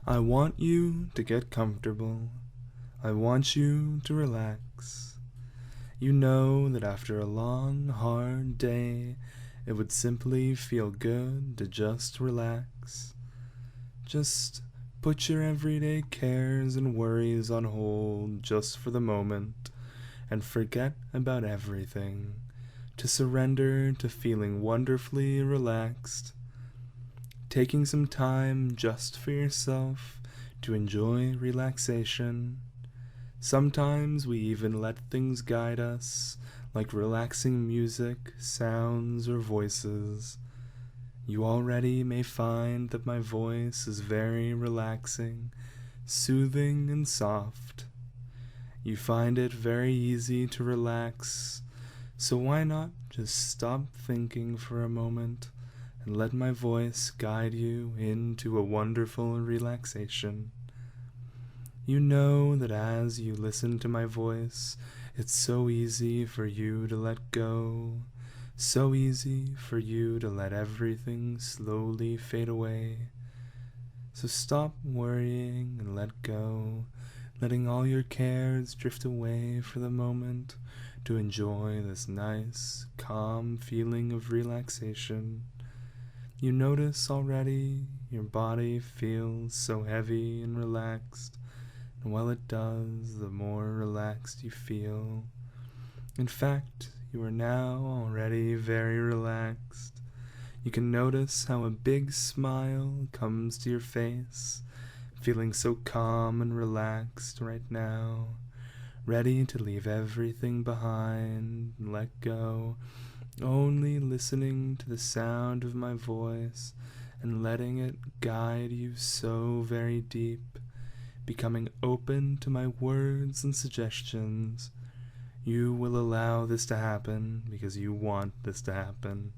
I want you to get comfortable. I want you to relax. You know that after a long, hard day, it would simply feel good to just relax. Just put your everyday cares and worries on hold just for the moment and forget about everything, to surrender to feeling wonderfully relaxed. Taking some time just for yourself to enjoy relaxation. Sometimes we even let things guide us, like relaxing music, sounds, or voices. You already may find that my voice is very relaxing, soothing, and soft. You find it very easy to relax, so why not just stop thinking for a moment and let my voice guide you into a wonderful relaxation. You know that as you listen to my voice, it's so easy for you to let go, so easy for you to let everything slowly fade away. So stop worrying and let go, letting all your cares drift away for the moment to enjoy this nice, calm feeling of relaxation. You notice already your body feels so heavy and relaxed, and while it does, the more relaxed you feel. In fact, you are now already very relaxed. You can notice how a big smile comes to your face, feeling so calm and relaxed right now, ready to leave everything behind and let go, only listening to the sound of my voice and letting it guide you so very deep, becoming open to my words and suggestions. You will allow this to happen because you want this to happen,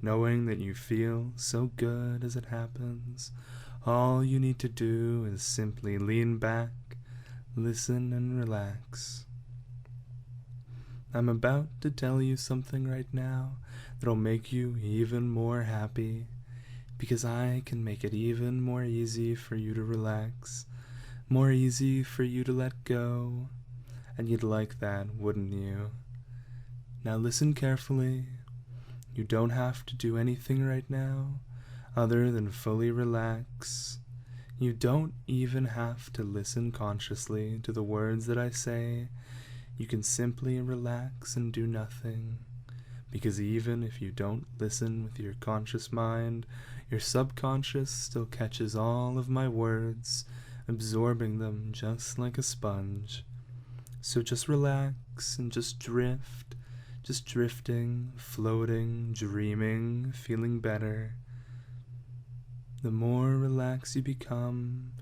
knowing that you feel so good as it happens. All you need to do is simply lean back, listen, and relax. I'm about to tell you something right now that'll make you even more happy, because I can make it even more easy for you to relax, more easy for you to let go, and you'd like that, wouldn't you? Now listen carefully. You don't have to do anything right now other than fully relax. You don't even have to listen consciously to the words that I say. You can simply relax and do nothing, because even if you don't listen with your conscious mind, your subconscious still catches all of my words, absorbing them just like a sponge. So just relax and just drift, just drifting, floating, dreaming, feeling better. The more relaxed you become,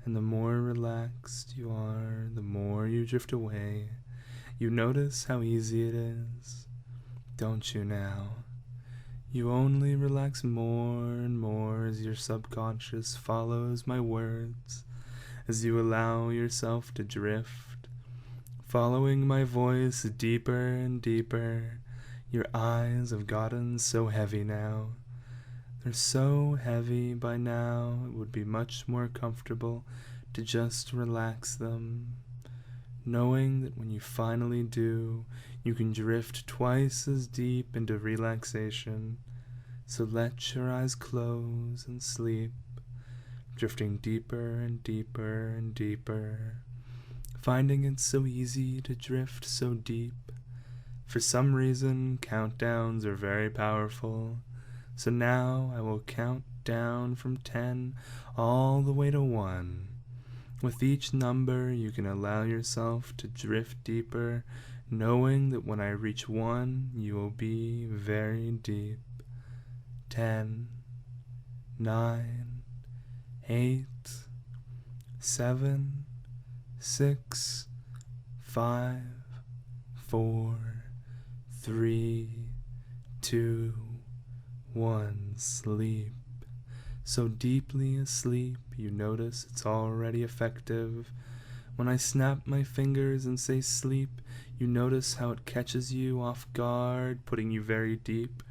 and the more relaxed you are, the more you drift away. You notice how easy it is, don't you now? You only relax more and more as your subconscious follows my words, as you allow yourself to drift, following my voice deeper and deeper. Your eyes have gotten so heavy now. They're so heavy by now, it would be much more comfortable to just relax them, knowing that when you finally do, you can drift twice as deep into relaxation. So let your eyes close and sleep, drifting deeper and deeper and deeper, finding it so easy to drift so deep. For some reason, countdowns are very powerful, so now I will count down from 10 all the way to 1. With each number, you can allow yourself to drift deeper, knowing that when I reach 1, you will be very deep. 10, 9, 8, 7, 6, 5, 4, 3, 2, 1. Sleep. So deeply asleep, you notice it's already effective. When I snap my fingers and say sleep, you notice how it catches you off guard, putting you very deep,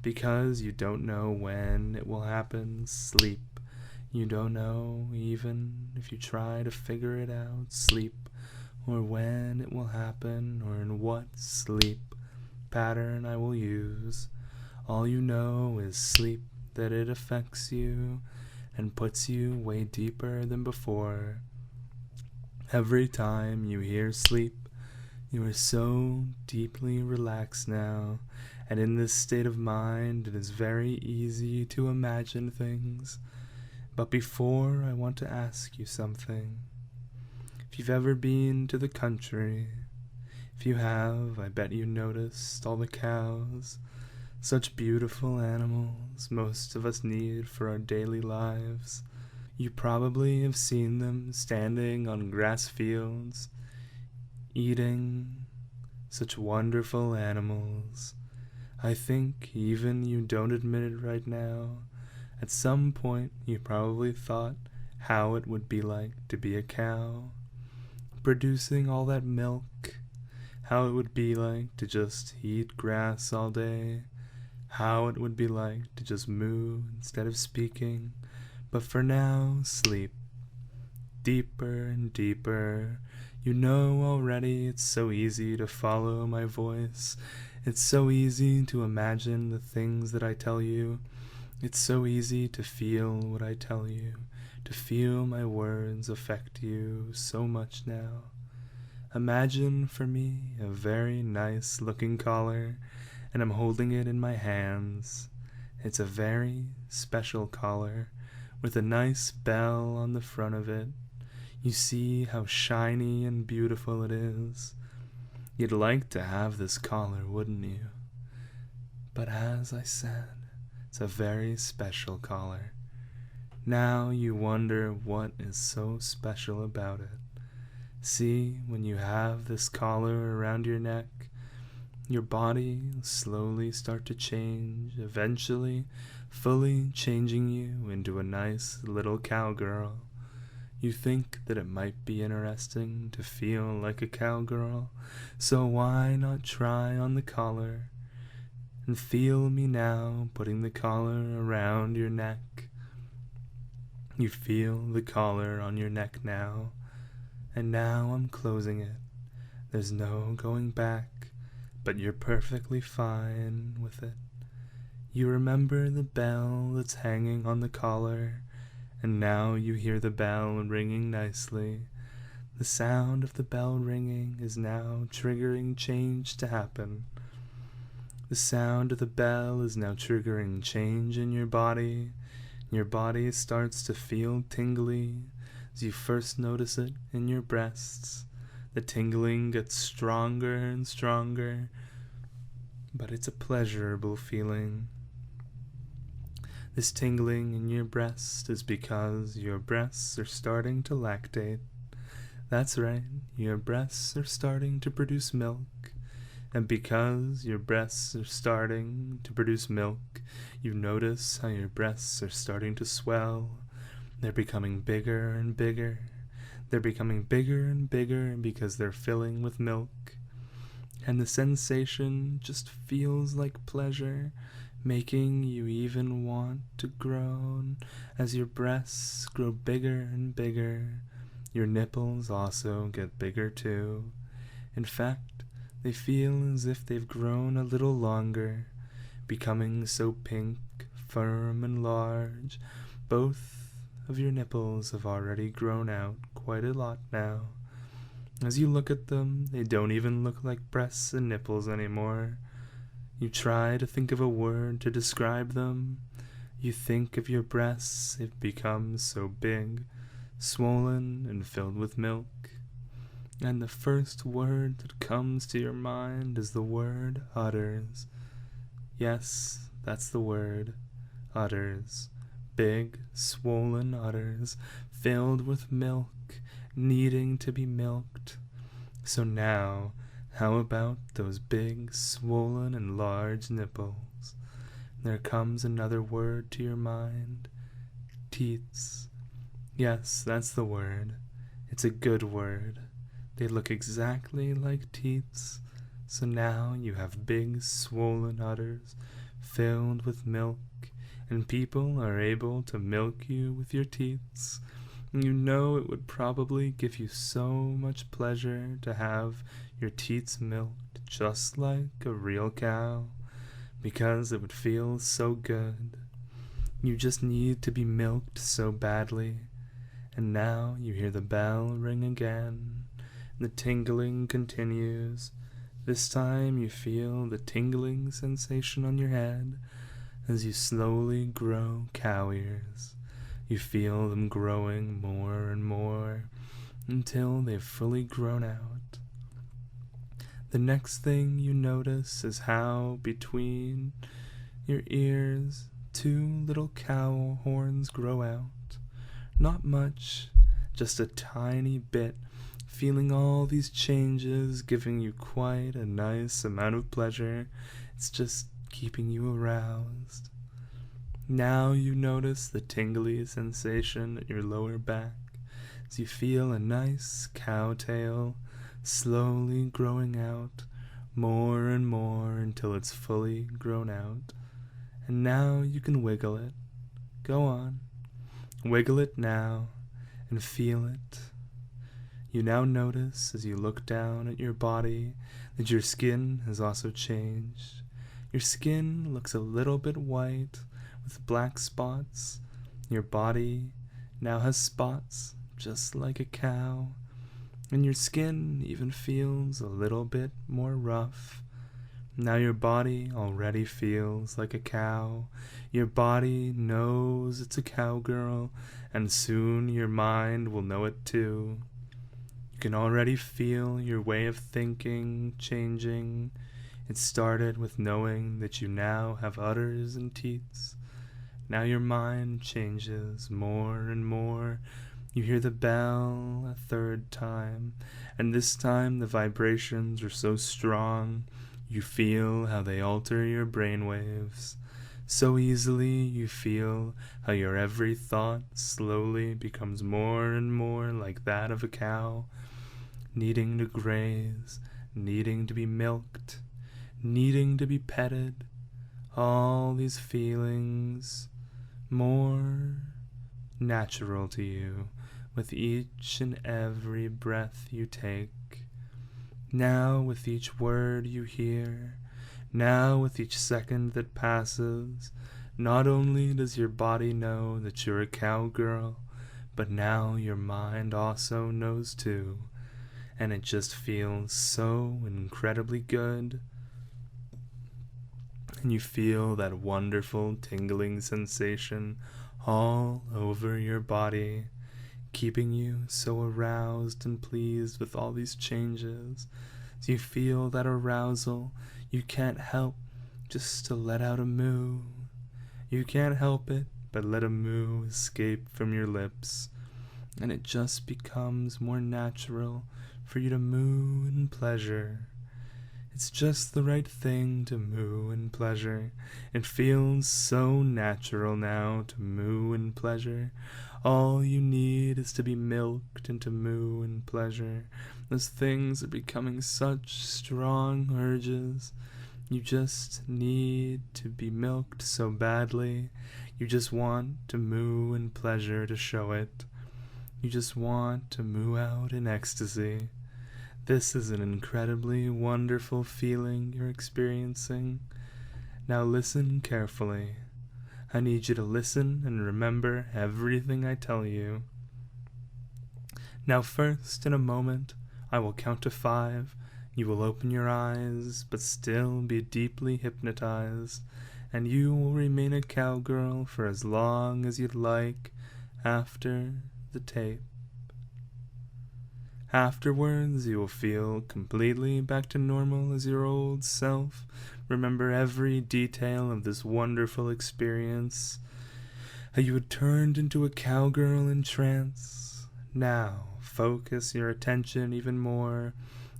because you don't know when it will happen. Sleep. You don't know, even if you try to figure it out, sleep, or when it will happen, or in what sleep pattern I will use. All you know is sleep, that it affects you and puts you way deeper than before. Every time you hear sleep, you are so deeply relaxed now, and in this state of mind it is very easy to imagine things. But before, I want to ask you something. If you've ever been to the country, if you have, I bet you noticed all the cows, such beautiful animals most of us need for our daily lives. You probably have seen them standing on grass fields, eating, such wonderful animals. I think even you don't admit it right now. At some point, you probably thought how it would be like to be a cow, producing all that milk, how it would be like to just eat grass all day, how it would be like to just moo instead of speaking. But for now, sleep. Deeper and deeper. You know already it's so easy to follow my voice. It's so easy to imagine the things that I tell you. It's so easy to feel what I tell you, to feel my words affect you so much now. Imagine for me a very nice looking collar, and I'm holding it in my hands. It's a very special collar, with a nice bell on the front of it. You see how shiny and beautiful it is. You'd like to have this collar, wouldn't you? But as I said, it's a very special collar. Now you wonder what is so special about it. See, when you have this collar around your neck, your body will slowly start to change, eventually fully changing you into a nice little cowgirl. You think that it might be interesting to feel like a cowgirl, so why not try on the collar? And feel me now putting the collar around your neck. You feel the collar on your neck now, and now I'm closing it. There's no going back, but you're perfectly fine with it. You remember the bell that's hanging on the collar, and now you hear the bell ringing nicely. The sound of the bell ringing is now triggering change to happen. The sound of the bell is now triggering change in your body. Your body starts to feel tingly as you first notice it in your breasts. The tingling gets stronger and stronger, but it's a pleasurable feeling. This tingling in your breast is because your breasts are starting to lactate. That's right, your breasts are starting to produce milk. And because your breasts are starting to produce milk, you notice how your breasts are starting to swell. They're becoming bigger and bigger. They're becoming bigger and bigger because they're filling with milk. And the sensation just feels like pleasure, making you even want to groan. As your breasts grow bigger and bigger, your nipples also get bigger too. In fact, they feel as if they've grown a little longer, becoming so pink, firm, and large. Both of your nipples have already grown out quite a lot now. As you look at them, they don't even look like breasts and nipples anymore. You try to think of a word to describe them. You think of your breasts, they've become so big, swollen, and filled with milk. And the first word that comes to your mind is the word udders. Yes, that's the word, udders. Big, swollen udders, filled with milk, needing to be milked. So now, how about those big, swollen, and large nipples? There comes another word to your mind, teats. Yes, that's the word. It's a good word. They look exactly like teats, so now you have big swollen udders filled with milk, and people are able to milk you with your teats, you know it would probably give you so much pleasure to have your teats milked just like a real cow, because it would feel so good. You just need to be milked so badly. And now you hear the bell ring again. The tingling continues. This time you feel the tingling sensation on your head as you slowly grow cow ears. You feel them growing more and more until they've fully grown out. The next thing you notice is how between your ears 2 little cow horns grow out. Not much, just a tiny bit, feeling all these changes, giving you quite a nice amount of pleasure. It's just keeping you aroused. Now you notice the tingly sensation at your lower back as you feel a nice cow tail slowly growing out more and more until it's fully grown out. And now you can wiggle it. Go on. Wiggle it now and feel it. You now notice as you look down at your body that your skin has also changed. Your skin looks a little bit white with black spots. Your body now has spots just like a cow, and your skin even feels a little bit more rough. Now your body already feels like a cow. Your body knows it's a cowgirl, and soon your mind will know it too. You can already feel your way of thinking changing. It started with knowing that you now have udders and teats. Now your mind changes more and more. You hear the bell a 3rd time, and this time the vibrations are so strong. You feel how they alter your brainwaves. So easily you feel how your every thought slowly becomes more and more like that of a cow, needing to graze, needing to be milked, needing to be petted. All these feelings more natural to you with each and every breath you take. Now with each word you hear, now with each second that passes, not only does your body know that you're a cowgirl, but now your mind also knows too, and it just feels so incredibly good. And you feel that wonderful tingling sensation all over your body, keeping you so aroused and pleased with all these changes. As you feel that arousal, you can't help just to let out a moo. You can't help it but let a moo escape from your lips, and it just becomes more natural for you to moo in pleasure. It's just the right thing to moo in pleasure. It feels so natural now to moo in pleasure. All you need is to be milked into moo in pleasure. Those things are becoming such strong urges. You just need to be milked so badly. You just want to moo in pleasure to show it. You just want to moo out in ecstasy. This is an incredibly wonderful feeling you're experiencing. Now listen carefully. I need you to listen and remember everything I tell you. Now first, in a moment, I will count to 5. You will open your eyes, but still be deeply hypnotized, and you will remain a cowgirl for as long as you'd like after the tape. Afterwards, you will feel completely back to normal as your old self. Remember every detail of this wonderful experience, how you had turned into a cowgirl in trance. Now, focus your attention even more,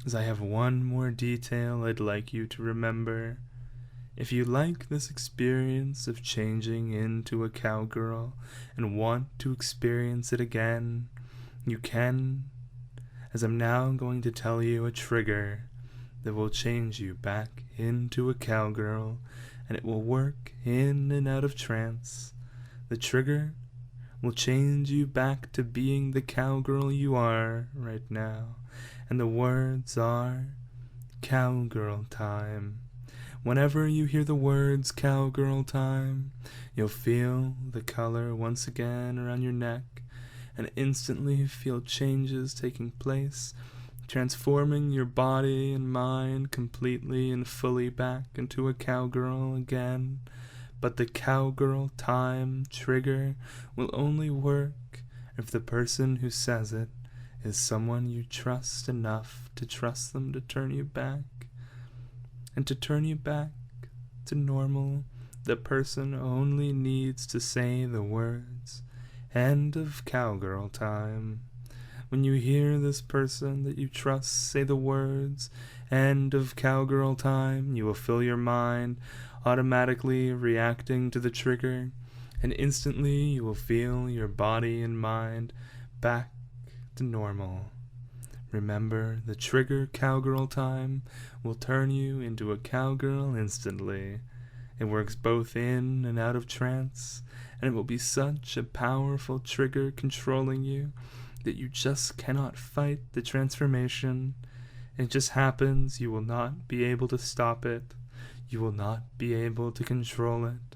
as I have one more detail I'd like you to remember. If you like this experience of changing into a cowgirl and want to experience it again, you can, as I'm now going to tell you a trigger that will change you back into a cowgirl and it will work in and out of trance. The trigger will change you back to being the cowgirl you are right now. And the words are cowgirl time. Whenever you hear the words cowgirl time, you'll feel the color once again around your neck and instantly feel changes taking place, transforming your body and mind completely and fully back into a cowgirl again. But the cowgirl time trigger will only work if the person who says it is someone you trust enough to trust them to turn you back. And to turn you back to normal, the person only needs to say the words, "End of cowgirl time." When you hear this person that you trust say the words, "End of cowgirl time," you will feel your mind automatically reacting to the trigger, and instantly you will feel your body and mind back to normal. Remember, the trigger cowgirl time will turn you into a cowgirl instantly. It works both in and out of trance, and it will be such a powerful trigger controlling you that you just cannot fight the transformation. It just happens. You will not be able to stop it. You will not be able to control it.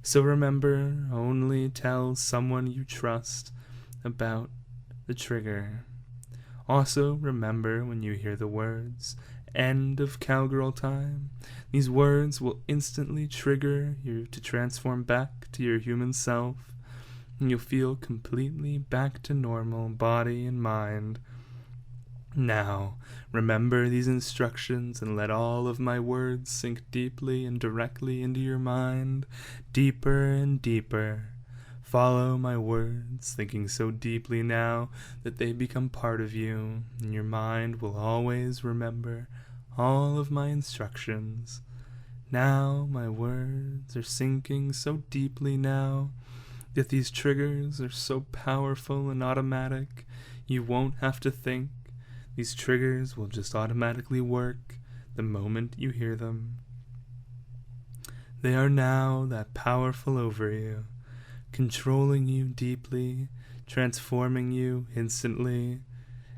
So remember, only tell someone you trust about the trigger. Also remember, when you hear the words, "End of cowgirl time," these words will instantly trigger you to transform back to your human self, and you'll feel completely back to normal body and mind. Now, remember these instructions and let all of my words sink deeply and directly into your mind, deeper and deeper. Follow my words, thinking so deeply now that they become part of you, and your mind will always remember all of my instructions. Now my words are sinking so deeply now that these triggers are so powerful and automatic, you won't have to think. These triggers will just automatically work the moment you hear them. They are now that powerful over you, controlling you deeply, transforming you instantly,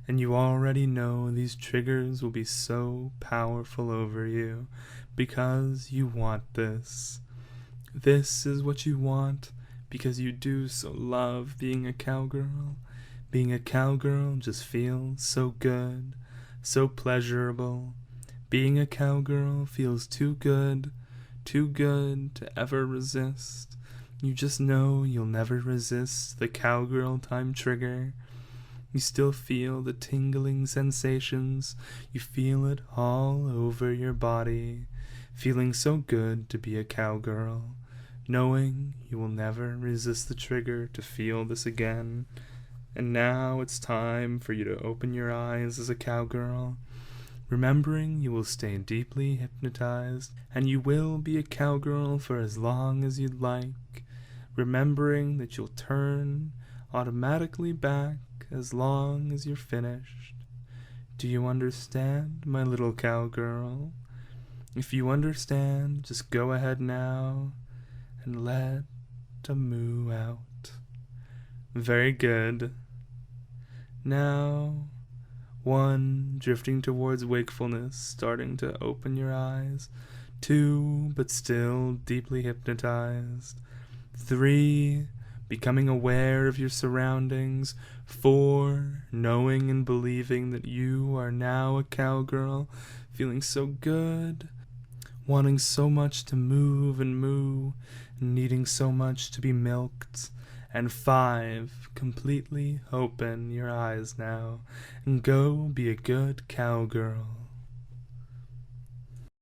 and you already know these triggers will be so powerful over you because you want this. This is what you want because you do so love being a cowgirl. Being a cowgirl just feels so good, so pleasurable. Being a cowgirl feels too good to ever resist. You just know you'll never resist the cowgirl time trigger. You still feel the tingling sensations. You feel it all over your body. Feeling so good to be a cowgirl. Knowing you will never resist the trigger to feel this again. And now it's time for you to open your eyes as a cowgirl, remembering you will stay deeply hypnotized, and you will be a cowgirl for as long as you'd like, remembering that you'll turn automatically back as long as you're finished. Do you understand, my little cowgirl? If you understand, just go ahead now and let a moo out. Very good. Now, 1, drifting towards wakefulness, starting to open your eyes. 2, but still deeply hypnotized. 3, becoming aware of your surroundings. 4, knowing and believing that you are now a cowgirl, feeling so good, wanting so much to move and moo, needing so much to be milked. And 5, completely open your eyes now and go be a good cowgirl.